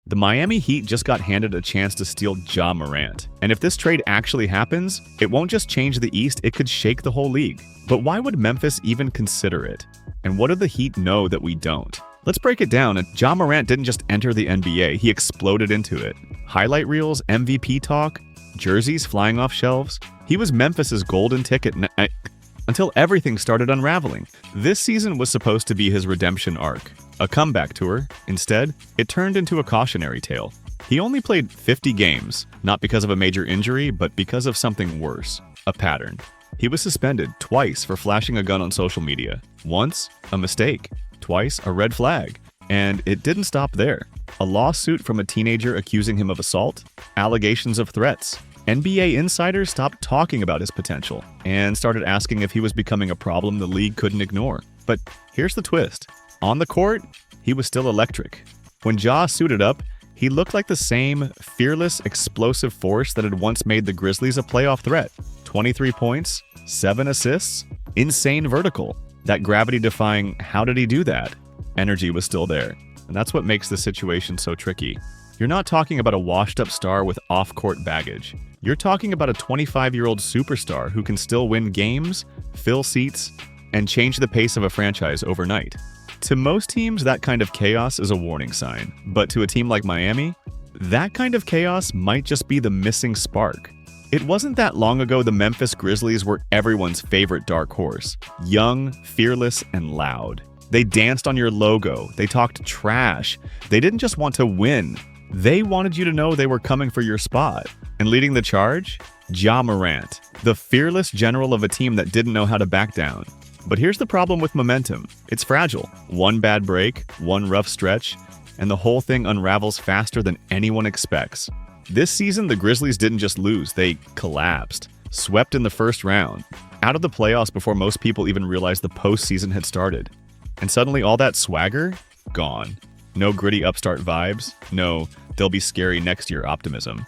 The Miami Heat just got handed a chance to steal Ja Morant. And if this trade actually happens, it won't just change the East, it could shake the whole league. But why would Memphis even consider it? And what do the Heat know that we don't? Let's break it down. And Ja Morant didn't just enter the NBA, he exploded into it. Highlight reels, MVP talk, jerseys flying off shelves. He was Memphis's golden ticket until everything started unraveling. This season was supposed to be his redemption arc, a comeback tour. Instead, it turned into a cautionary tale. He only played 50 games, not because of a major injury, but because of something worse, a pattern. He was suspended twice for flashing a gun on social media. Once, a mistake. Twice, a red flag. And it didn't stop there. A lawsuit from a teenager accusing him of assault, allegations of threats. NBA insiders stopped talking about his potential and started asking if he was becoming a problem the league couldn't ignore. But here's the twist. On the court, he was still electric. When Ja suited up, he looked like the same fearless, explosive force that had once made the Grizzlies a playoff threat. 23 points, 7 assists, insane vertical. That gravity-defying, how did he do that? Energy was still there. And that's what makes the situation so tricky. You're not talking about a washed-up star with off-court baggage. You're talking about a 25-year-old superstar who can still win games, fill seats, and change the pace of a franchise overnight. To most teams, that kind of chaos is a warning sign. But to a team like Miami, that kind of chaos might just be the missing spark. It wasn't that long ago the Memphis Grizzlies were everyone's favorite dark horse. Young, fearless, and loud. They danced on your logo. They talked trash. They didn't just want to win. They wanted you to know they were coming for your spot. And leading the charge? Ja Morant, the fearless general of a team that didn't know how to back down. But here's the problem with momentum. It's fragile. One bad break, one rough stretch, and the whole thing unravels faster than anyone expects. This season, the Grizzlies didn't just lose, they collapsed. Swept in the first round. Out of the playoffs before most people even realized the postseason had started. And suddenly all that swagger? Gone. No gritty upstart vibes. No, they'll be scary next year optimism.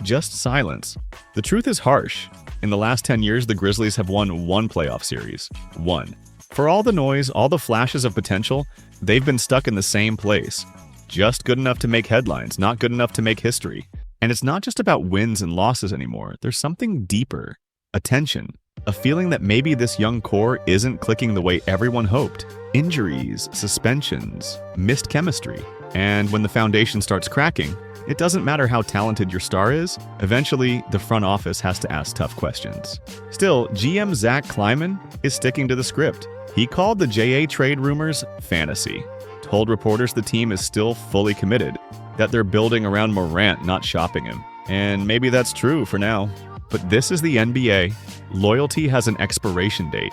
Just silence. The truth is harsh. In the last 10 years, the Grizzlies have won one playoff series. One. For all the noise, all the flashes of potential, they've been stuck in the same place. Just good enough to make headlines, not good enough to make history. And it's not just about wins and losses anymore. There's something deeper. A tension. A feeling that maybe this young core isn't clicking the way everyone hoped. Injuries, suspensions, missed chemistry. And when the foundation starts cracking, it doesn't matter how talented your star is, eventually the front office has to ask tough questions. Still, GM Zach Kleiman is sticking to the script. He called the JA trade rumors fantasy, told reporters the team is still fully committed, that they're building around Morant, not shopping him. And maybe that's true for now. But this is the NBA. Loyalty has an expiration date.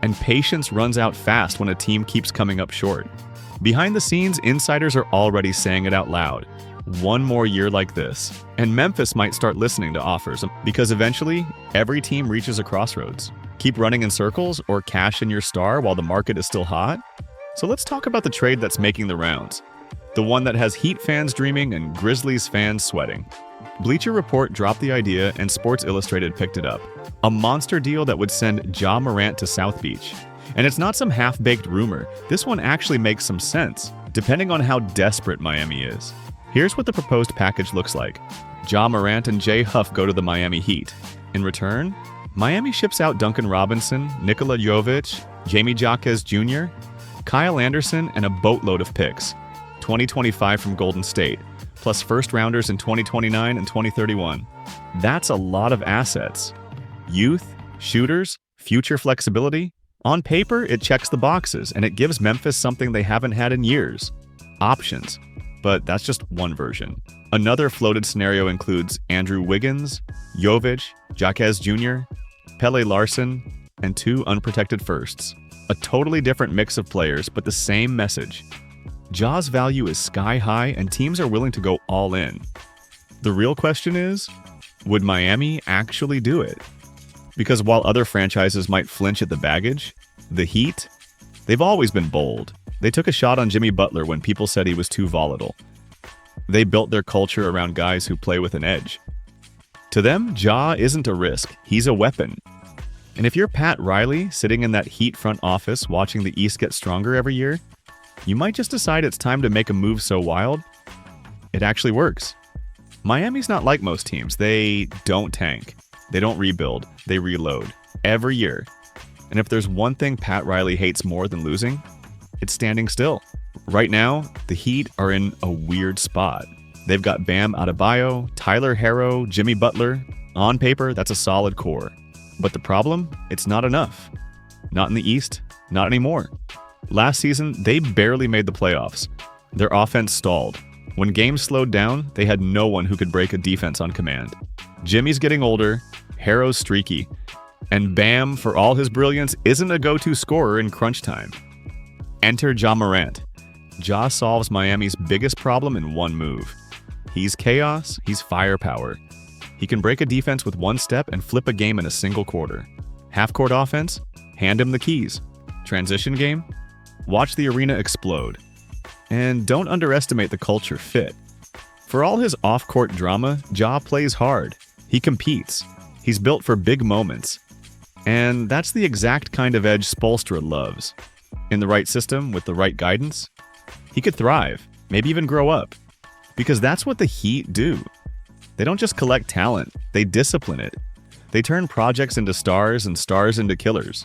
And patience runs out fast when a team keeps coming up short. Behind the scenes, insiders are already saying it out loud. One more year like this, and Memphis might start listening to offers, because eventually, every team reaches a crossroads. Keep running in circles or cash in your star while the market is still hot? So let's talk about the trade that's making the rounds. The one that has Heat fans dreaming and Grizzlies fans sweating. Bleacher Report dropped the idea and Sports Illustrated picked it up. A monster deal that would send Ja Morant to South Beach. And it's not some half-baked rumor. This one actually makes some sense, depending on how desperate Miami is. Here's what the proposed package looks like. Ja Morant and Jay Huff go to the Miami Heat. In return, Miami ships out Duncan Robinson, Nikola Jovic, Jamie Jaquez Jr., Kyle Anderson, and a boatload of picks. 2025 from Golden State, plus first-rounders in 2029 and 2031. That's a lot of assets. Youth, shooters, future flexibility. On paper, it checks the boxes, and it gives Memphis something they haven't had in years. Options. But that's just one version. Another floated scenario includes Andrew Wiggins, Jovic, Jaquez Jr., Pele Larson, and 2 unprotected firsts. A totally different mix of players, but the same message. Ja's value is sky high, and teams are willing to go all in. The real question is, would Miami actually do it? Because while other franchises might flinch at the baggage, the Heat, they've always been bold. They took a shot on Jimmy Butler when people said he was too volatile. They built their culture around guys who play with an edge. To them, Ja isn't a risk, he's a weapon. And if you're Pat Riley, sitting in that Heat front office watching the East get stronger every year, you might just decide it's time to make a move so wild, it actually works. Miami's not like most teams. They don't tank. They don't rebuild. They reload. Every year. And if there's one thing Pat Riley hates more than losing, it's standing still. Right now, the Heat are in a weird spot. They've got Bam Adebayo, Tyler Herro, Jimmy Butler. On paper, that's a solid core. But the problem? It's not enough. Not in the East, not anymore. Last season, they barely made the playoffs. Their offense stalled. When games slowed down, they had no one who could break a defense on command. Jimmy's getting older, Herro's streaky, and Bam, for all his brilliance, isn't a go-to scorer in crunch time. Enter Ja Morant. Ja solves Miami's biggest problem in one move. He's chaos, he's firepower. He can break a defense with one step and flip a game in a single quarter. Half-court offense? Hand him the keys. Transition game? Watch the arena explode. And don't underestimate the culture fit. For all his off-court drama, Ja plays hard. He competes. He's built for big moments. And that's the exact kind of edge Spoelstra loves. In the right system, with the right guidance, he could thrive, maybe even grow up. Because that's what the Heat do. They don't just collect talent, they discipline it. They turn projects into stars and stars into killers.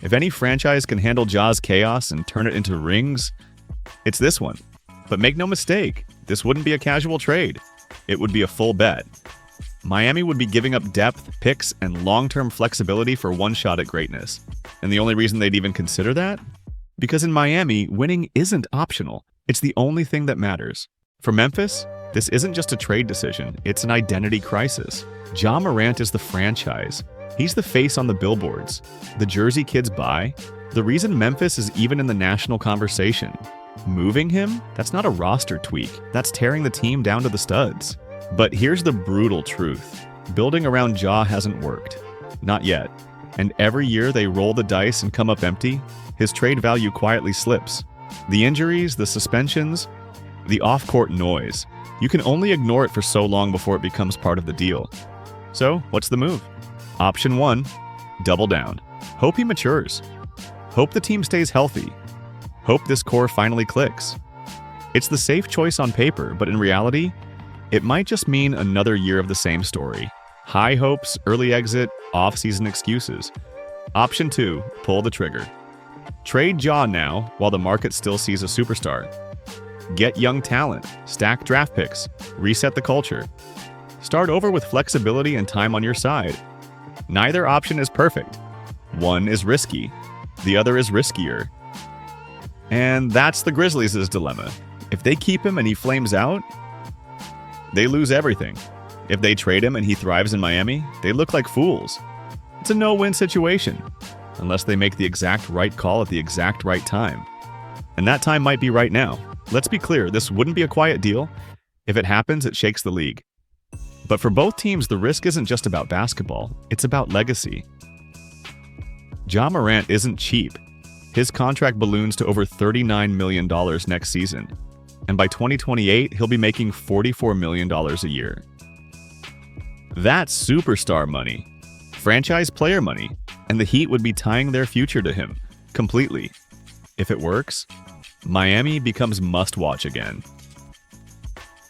If any franchise can handle Ja's chaos and turn it into rings, it's this one. But make no mistake, this wouldn't be a casual trade. It would be a full bet. Miami would be giving up depth, picks, and long-term flexibility for one shot at greatness. And the only reason they'd even consider that? Because in Miami, winning isn't optional. It's the only thing that matters. For Memphis, this isn't just a trade decision, it's an identity crisis. Ja Morant is the franchise. He's the face on the billboards. The jersey kids buy. The reason Memphis is even in the national conversation. Moving him? That's not a roster tweak. That's tearing the team down to the studs. But here's the brutal truth. Building around Ja hasn't worked. Not yet. And every year they roll the dice and come up empty, his trade value quietly slips. The injuries, the suspensions, the off-court noise. You can only ignore it for so long before it becomes part of the deal. So, what's the move? Option 1, double down. Hope he matures. Hope the team stays healthy. Hope this core finally clicks. It's the safe choice on paper, but in reality, it might just mean another year of the same story. High hopes, early exit, off-season excuses. Option 2, pull the trigger. Trade Ja now while the market still sees a superstar. Get young talent, stack draft picks, reset the culture. Start over with flexibility and time on your side. Neither option is perfect. One is risky, the other is riskier. And that's the Grizzlies' dilemma. If they keep him and he flames out, they lose everything. If they trade him and he thrives in Miami, they look like fools. It's a no-win situation, unless they make the exact right call at the exact right time. And that time might be right now. Let's be clear, this wouldn't be a quiet deal. If it happens, it shakes the league. But for both teams, the risk isn't just about basketball, it's about legacy. Ja Morant isn't cheap. His contract balloons to over $39 million next season. And by 2028, he'll be making $44 million a year. That's superstar money. Franchise player money. And the Heat would be tying their future to him. Completely. If it works, Miami becomes must-watch again.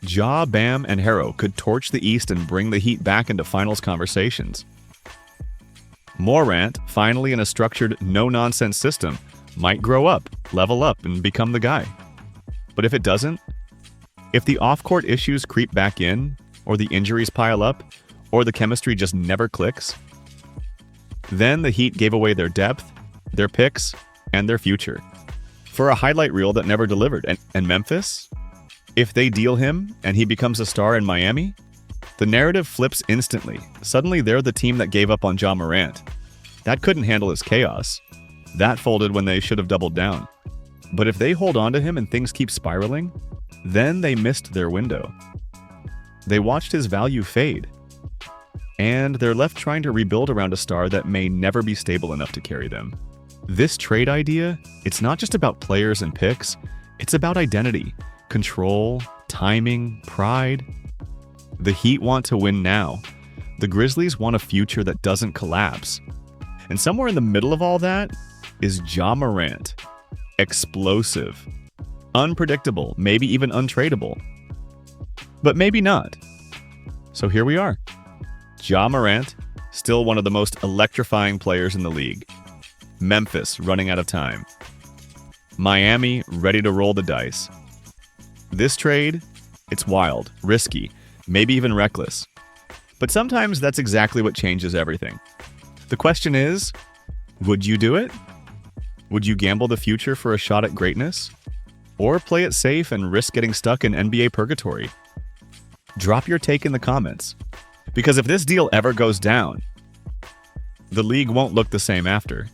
Ja, Bam, and Herro could torch the East and bring the Heat back into finals conversations. Morant, finally in a structured, no-nonsense system, might grow up, level up, and become the guy. But if it doesn't, if the off-court issues creep back in, or the injuries pile up, or the chemistry just never clicks, then the Heat gave away their depth, their picks, and their future for a highlight reel that never delivered. And Memphis? If they deal him and he becomes a star in Miami, the narrative flips instantly. Suddenly they're the team that gave up on Ja Morant. That couldn't handle his chaos. That folded when they should have doubled down. But if they hold on to him and things keep spiraling, then they missed their window. They watched his value fade. And they're left trying to rebuild around a star that may never be stable enough to carry them. This trade idea, it's not just about players and picks, it's about identity, control, timing, pride. The Heat want to win now. The Grizzlies want a future that doesn't collapse. And somewhere in the middle of all that is Ja Morant. Explosive, unpredictable, maybe even untradeable. But maybe not. So here we are. Ja Morant, still one of the most electrifying players in the league. Memphis running out of time. Miami ready to roll the dice. This trade, it's wild, risky, maybe even reckless. But sometimes that's exactly what changes everything. The question is, would you do it? Would you gamble the future for a shot at greatness? Or play it safe and risk getting stuck in NBA purgatory? Drop your take in the comments. Because if this deal ever goes down, the league won't look the same after.